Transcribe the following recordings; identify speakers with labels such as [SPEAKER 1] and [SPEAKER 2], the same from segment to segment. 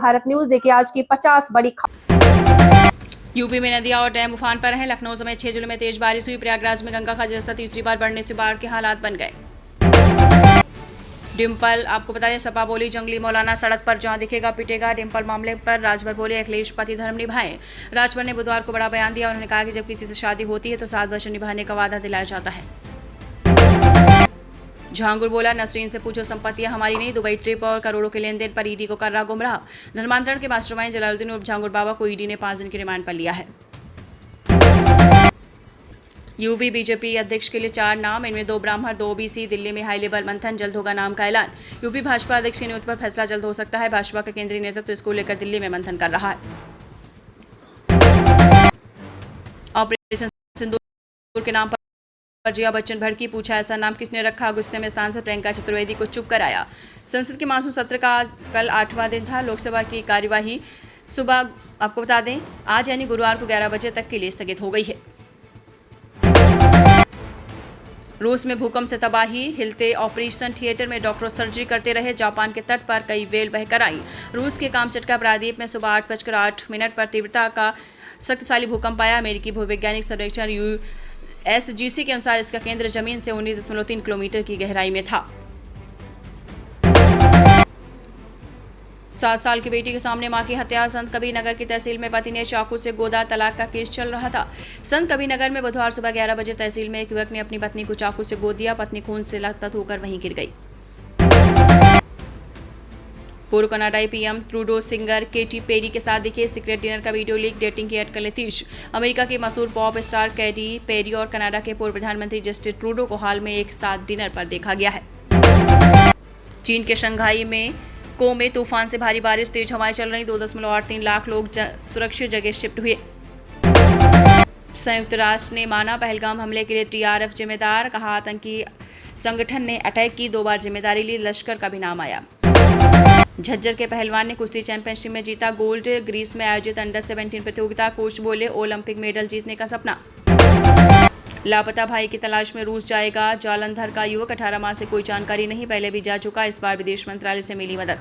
[SPEAKER 1] Bharat news. देखिए आज की 50 बड़ी
[SPEAKER 2] यूपी में नदियां और डैम उफान पर हैं। लखनऊ समेत 6 जिलों में तेज बारिश हुई। प्रयागराज में गंगा का जलस्तर तीसरी बार बढ़ने से बाढ़ के हालात बन गए। डिम्पल, आपको बताया सपा बोली जंगली मौलाना सड़क पर जहां दिखेगा पिटेगा। डिम्पल मामले पर राजभर बोले अखिलेश पति धर्म निभाएं। राजभर ने बुधवार को बड़ा बयान दिया। उन्होंने कहा कि जब किसी से शादी होती है तो 7 वर्ष निभाने का वादा दिलाया जाता है। जहांगीर बोला नसरीन से पूछो संपत्तियां हमारी नहीं। दुबई ट्रिप और करोड़ों के लेन देन पर ईडी को कर रहा गुमराह। धर्मांतरण के मास्टरमाइंड जलालुद्दीन उर्फ जहांगीर बाबा को ईडी ने 5 दिन की रिमांड पर लिया है। यूपी बीजेपी अध्यक्ष के लिए 4 नाम, इनमें 2 ब्राह्मण 2 ओबीसी। दिल्ली में हाई लेवल मंथन, जल्द होगा नाम का ऐलान। यूपी भाजपा अध्यक्ष की नियुक्ति पर फैसला जल्द हो सकता है। भाजपा का केंद्रीय नेतृत्व इसको लेकर दिल्ली में मंथन कर रहा है। ऑपरेशन सिंदूर के नाम पर जया बच्चन भड़की, पूछा ऐसा नाम किसने रखा। गुस्से में सांसद प्रियंका चतुर्वेदी को चुप कराया। संसद के मानसून सत्र का कल 8वां दिन था। लोकसभा की कार्यवाही सुबह, आपको बता दें, आज यानी गुरुवार को 11 बजे तक के लिए स्थगित हो गई है। रूस में भूकंप से तबाही, हिलते ऑपरेशन थिएटर में डॉक्टर सर्जरी करते रहे। जापान के तट पर कई वेल बहकर आई। रूस के कामचटका प्रायद्वीप में सुबह 8:08 पर तीव्रता का शक्तिशाली भूकंप आया। अमेरिकी भूवैज्ञानिक सर्वेक्षण USGC के अनुसार इसका केंद्र जमीन से 19.3 किलोमीटर की गहराई में था। 7 साल की बेटी के सामने मां की हत्या। संत कबीर नगर की तहसील में पति ने चाकू से गोदा, तलाक का केस चल रहा था। संत कबीर नगर में बुधवार सुबह 11 बजे तहसील में एक युवक ने अपनी पत्नी को चाकू से गोद दिया। पत्नी खून से लथपथ होकर वहीं गिर गई। पूर्व कनाडाई PM Trudeau singer Katy Perry के साथ दिखे। सीक्रेट डिनर का वीडियो लीक, डेटिंग की अटकलें तीज। अमेरिका के मशहूर पॉप स्टार केटी पेरी और कनाडा के पूर्व प्रधानमंत्री जस्टिन ट्रूडो को हाल में एक साथ डिनर पर देखा गया है। चीन के शंघाई में तूफान से भारी बारिश, तेज हवाएं चल रही। 2.83 लाख लोग सुरक्षित जगह शिफ्ट हुए। संयुक्त राष्ट्र ने माना पहलगाम हमले के लिए TRF जिम्मेदार, कहा आतंकी संगठन ने अटैक की 2 बार जिम्मेदारी ली। लश्कर का भी नाम आया। झज्जर के पहलवान ने कुश्ती चैंपियनशिप में जीता गोल्ड। ग्रीस में आयोजित अंडर 17 प्रतियोगिता, कोच बोले ओलंपिक मेडल जीतने का सपना। लापता भाई की तलाश में रूस जाएगा जालंधर का युवक। 18 माह से कोई जानकारी नहीं, पहले भी जा चुका। इस बार विदेश मंत्रालय से मिली मदद।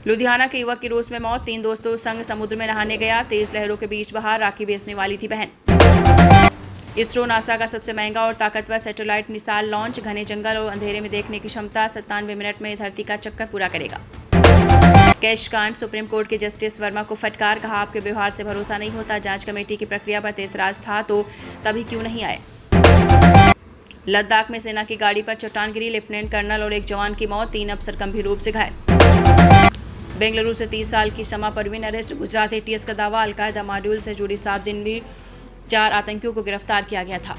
[SPEAKER 2] लुधियाना के युवक की रूस में मौत। 3 दोस्तों संग समुद्र में नहाने गया। तेज लहरों के बीच बहा, राखी बेचने वाली थी बहन। इसरो नासा का सबसे महंगा और ताकतवर सैटेलाइट निसाल लॉन्च। घने जंगल और अंधेरे में देखने की क्षमता, 97 मिनट में धरती का चक्कर पूरा करेगा। कैश कांड, सुप्रीम कोर्ट के जस्टिस वर्मा को फटकार, कहा आपके व्यवहार से भरोसा नहीं होता। जांच कमेटी की प्रक्रिया पर एतराज था तो तभी क्यों नहीं आए। लद्दाख में सेना की गाड़ी पर चट्टान गिरी। लेफ्टिनेंट कर्नल और एक जवान की मौत, 3 अफसर गंभीर रूप से घायल। बेंगलुरु से 30 साल की शमा परवीन अरेस्ट। गुजरात ATS का दावा, अलकायदा मॉड्यूल से जुड़ी 7 दिन में 4 आतंकियों को गिरफ्तार किया गया था।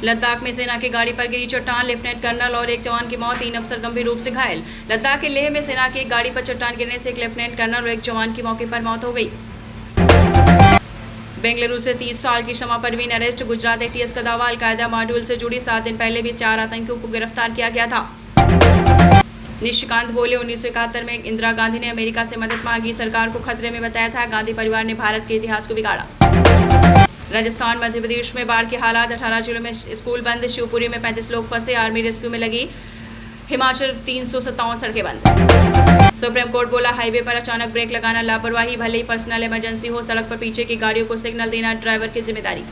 [SPEAKER 2] लद्दाख में सेना की गाड़ी पर गिरी चट्टान, लेफ्टिनेंट कर्नल और एक जवान की मौत, 3 अफसर गंभीर रूप से घायल। लद्दाख के लेह में सेना की एक गाड़ी पर चट्टान गिरने से एक लेफ्टिनेंट कर्नल और एक जवान की मौके पर मौत हो गई। बेंगलुरु से 30 साल की शमा परवीन अरेस्ट। गुजरात ATS का दावा, अलकायदा मॉड्यूल से जुड़ी 7 दिन पहले भी 4 आतंकियों को गिरफ्तार किया गया था। निशिकांत बोले 1971 में इंदिरा गांधी ने अमेरिका से मदद मांगी, सरकार को खतरे में बताया था। गांधी परिवार ने भारत के इतिहास को बिगाड़ा। राजस्थान मध्य प्रदेश में बाढ़ के हालात, 18 जिलों में स्कूल बंद। शिवपुरी में 35 लोग फंसे, आर्मी रेस्क्यू में लगी। हिमाचल 357 सड़कें बंद। सुप्रीम कोर्ट बोला हाईवे पर अचानक ब्रेक लगाना लापरवाही, भले ही पर्सनल इमरजेंसी हो। सड़क पर पीछे की गाड़ियों को सिग्नल देना ड्राइवर की जिम्मेदारी।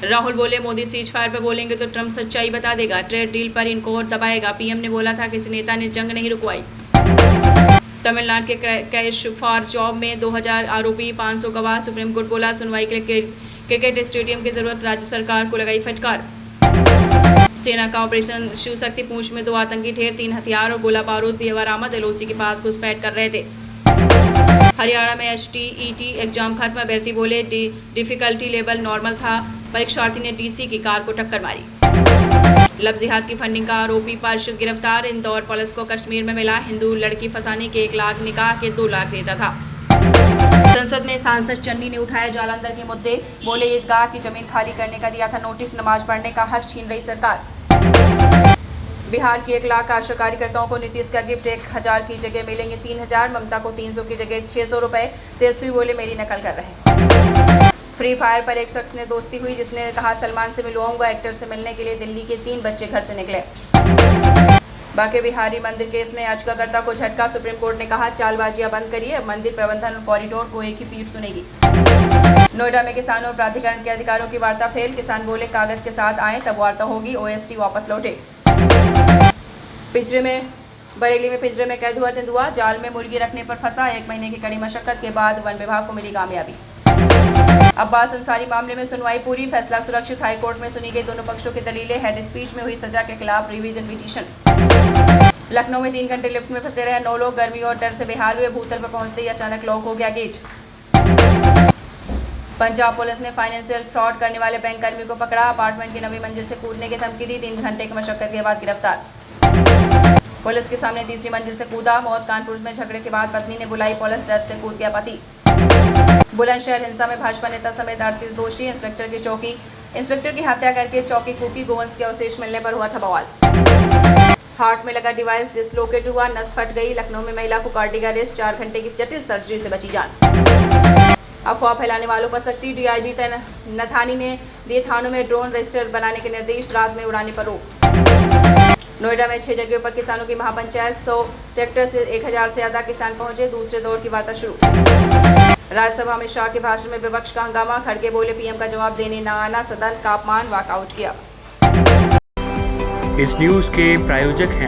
[SPEAKER 2] राहुल बोले मोदी सीज फायर पर बोलेंगे तो ट्रंप सच्चाई बता देगा। ट्रेड डील पर इनको और दबाएगा। PM ने बोला था किसी नेता ने जंग नहीं रुकवाई। तमिलनाडु के कैश फॉर जॉब में 2000 आरोपी, 500 गवाह। सुप्रीम कोर्ट बोला सुनवाई के लिए क्रिकेट स्टेडियम की जरूरत, राज्य सरकार को लगाई फटकार। सेना का ऑपरेशन शिव शक्ति, पूंछ में 2 आतंकी ढेर, 3 हथियार और गोला बारूद भी बरामद। LOC के पास घुसपैठ कर रहे थे। हरियाणा में HTET एग्जाम खत्म। अभ्यर्थी बोले डिफिकल्टी लेवल नॉर्मल था। परीक्षार्थी ने DC की कार को टक्कर मारी। लव जिहाद की फंडिंग का आरोपी पार्षद गिरफ्तार। इंदौर पुलिस को कश्मीर में मिला हिंदू लड़की फंसाने के 1 लाख, निकाह के 2 लाख देता था। संसद में सांसद चन्नी ने उठाया जालंधर के मुद्दे, बोले ईदगाह की जमीन खाली करने का दिया था नोटिस, नमाज पढ़ने का हक छीन रही सरकार। बिहार की 1 लाख आशा कार्यकर्ताओं को नीतीश का गिफ्ट, 1000 की जगह मिलेंगे 3000। ममता को 300 की जगह 600 रुपए। तेजस्वी बोले मेरी नकल कर रहे। फ्री फायर पर एक शख्स ने दोस्ती हुई, जिसने कहा सलमान से मिलवाऊंगा। एक्टर से मिलने के लिए दिल्ली के 3 बच्चे घर से निकले। बांके बिहारी मंदिर केस में याचिकाकर्ता को झटका, सुप्रीम कोर्ट ने कहा चालबाजियां बंद करिए, मंदिर प्रबंधन और कॉरिडोर को एक ही पीठ सुनेगी। नोएडा में किसानों और प्राधिकरण के अधिकारियों की वार्ता फेल, किसान बोले कागज के साथ आए तब वार्ता होगी, ओएसटी वापस लौटे। बरेली में पिंजरे में कैद हुआ तेंदुआ, जाल में मुर्गी रखने पर फंसा, 1 महीने की कड़ी मशक्कत के बाद वन विभाग को मिली कामयाबी। अब्बास अंसारी मामले में सुनवाई पूरी, फैसला सुरक्षित, हाईकोर्ट में सुनी गई दोनों पक्षों की दलीलें, हेड स्पीच में हुई सजा के खिलाफ रिवीजन पिटीशन। लखनऊ में 3 घंटे लिफ्ट में फंसे रहे 9 लोग, गर्मी और डर से बेहाल हुए, भूतल पर पहुंचते ही अचानक लॉक हो गया गेट। पंजाब पुलिस ने फाइनेंशियल फ्रॉड करने वाले बैंक कर्मी को पकड़ा, अपार्टमेंट की 9वीं मंजिल से कूदने की धमकी दी, 3 घंटे की मशक्कत के बाद गिरफ्तार। पुलिस के सामने 3री मंजिल से कूदा, मौत, कानपुर में झगड़े के बाद पत्नी ने बुलाई पुलिस, डर से कूद गया पति। बुलंदशहर हिंसा में भाजपा नेता समेत 38 दोषी, इंस्पेक्टर की हत्या करके चौकी फूकी, गोवंश के अवशेष मिलने पर हुआ था बवाल। हार्ट में लगा डिवाइस डिसलोकेट हुआ, नस फट गई, लखनऊ में महिला को कार्डियक अरेस्ट, 4 घंटे की जटिल सर्जरी से बची जान। अफवाह फैलाने वालों पर सख्ती, डीआईजी नथानी ने दिए थानों में ड्रोन रजिस्टर बनाने के निर्देश, रात में उड़ाने पर रोक। नोएडा में 6 जगहों पर किसानों की महापंचायत, 100 ट्रैक्टर से 1000 से ज्यादा किसान पहुंचे, दूसरे दौर की वार्ता शुरू। राज्यसभा में शाह के भाषण में विपक्ष का हंगामा, खड़गे बोले पीएम का जवाब देने न आना, सदन का अपमान, वॉकआउट किया।
[SPEAKER 3] इस न्यूज़ के प्रायोजक हैं